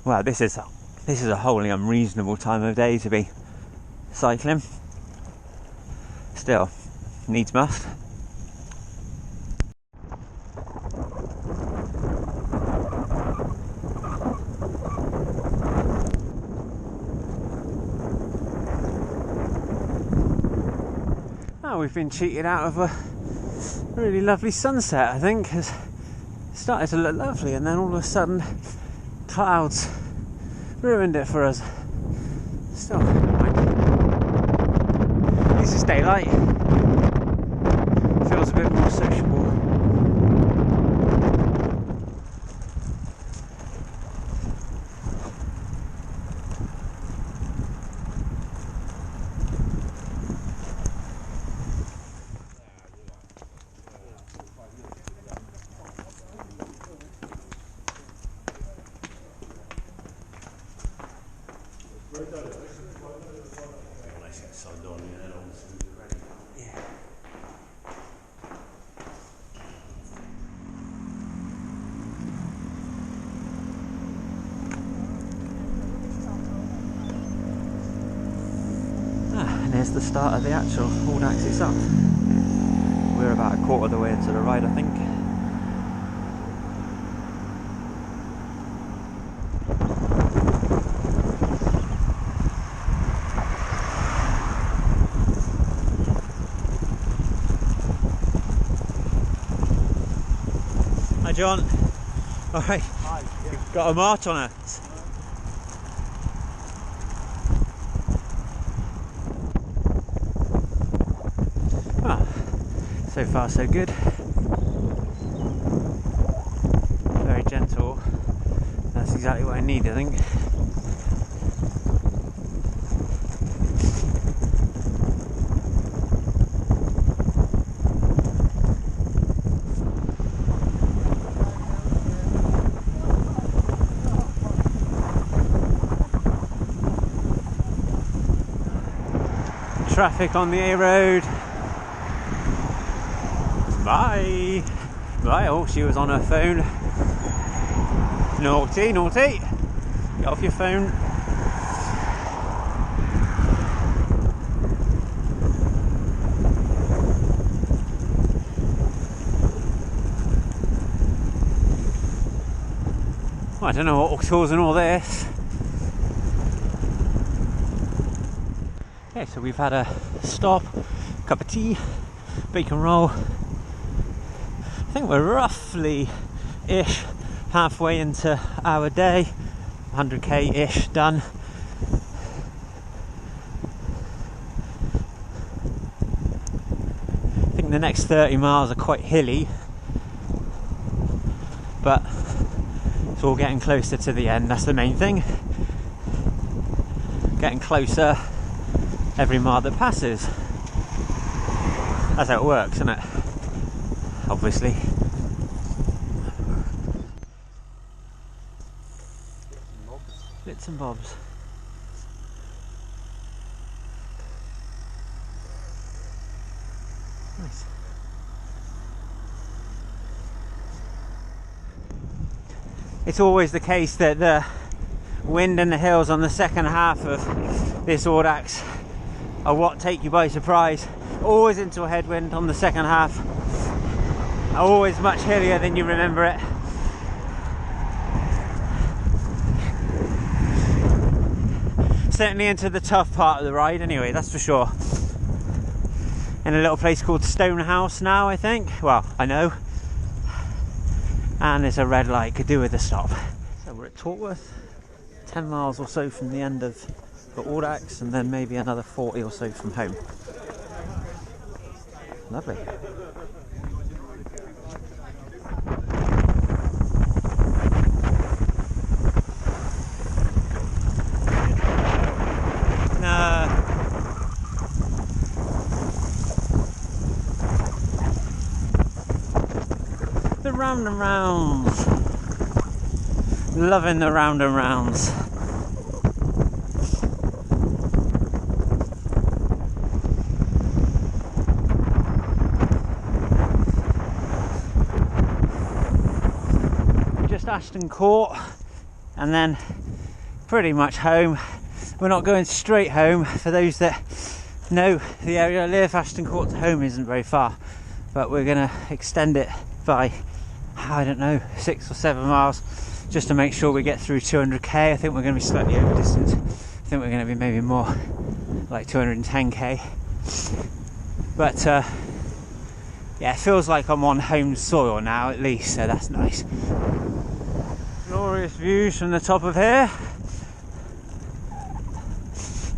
well, this is a wholly unreasonable time of day to be cycling. Still, needs must. Oh, we've been cheated out of a really lovely sunset, I think. It started to look lovely, and then all of a sudden clouds ruined it for us. Still, at least it's daylight. Feels a bit more sociable. And here's the start of the actual Audax itself. We're about a quarter of the way into the ride, I think. Hi John. Alright. Hi. Yeah. You've got a march on us. So far so good. Very gentle. That's exactly what I need, I think. Traffic on the A road. Bye! Right, oh, she was on her phone. Naughty, naughty! Get off your phone. Well, I don't know what's causing all this. Okay, so we've had a stop, cup of tea, bacon roll. I think we're roughly-ish halfway into our day, 100k-ish done. I think the next 30 miles are quite hilly, but it's all getting closer to the end, that's the main thing. Getting closer every mile that passes. That's how it works, isn't it? Obviously. Bits and bobs. Nice. It's always the case that the wind and the hills on the second half of this Audax are what take you by surprise. Always into a headwind on the second half. Always much hillier than you remember it. Certainly into the tough part of the ride anyway, that's for sure. In a little place called Stonehouse now, I think. Well, I know. And there's a red light, could do with a stop. So we're at Tortworth, 10 miles or so from the end of the Audax, and then maybe another 40 or so from home. Lovely. The round and rounds. Loving the round and rounds. Just Ashton Court, and then pretty much home. We're not going straight home. For those that know the area I live, Ashton Court to home isn't very far, but we're going to extend it by, I don't know, 6 or 7 miles, just to make sure we get through 200k. I think we're going to be slightly over distance. I think we're going to be maybe more like 210k, but yeah, it feels like I'm on home soil now at least, so that's nice. Glorious views from the top of here.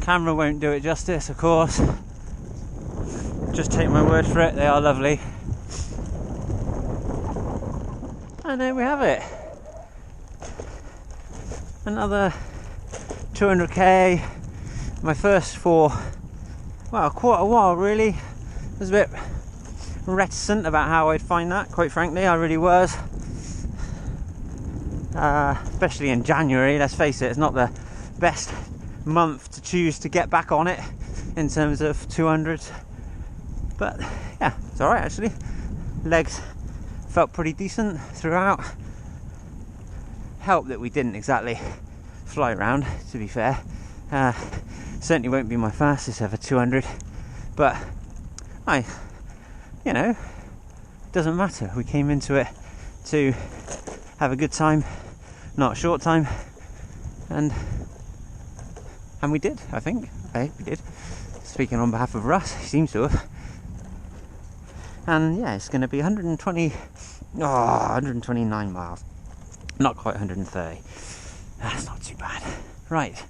Camera won't do it justice, of course. Just take my word for it, they are lovely. And there we have it. Another 200k. My first for, well, quite a while really. I was a bit reticent about how I'd find that, quite frankly. I really was. Especially in January, let's face it, it's not the best month to choose to get back on it in terms of 200s, but yeah, it's alright actually. Legs felt pretty decent throughout. Helped that we didn't exactly fly around, to be fair. Certainly won't be my fastest ever 200, but you know, doesn't matter. We came into it to have a good time, not a short time, and we did, I think. We did. Speaking on behalf of Russ, he seems to have. And yeah, it's going to be 129 miles. Not quite 130. That's not too bad. Right.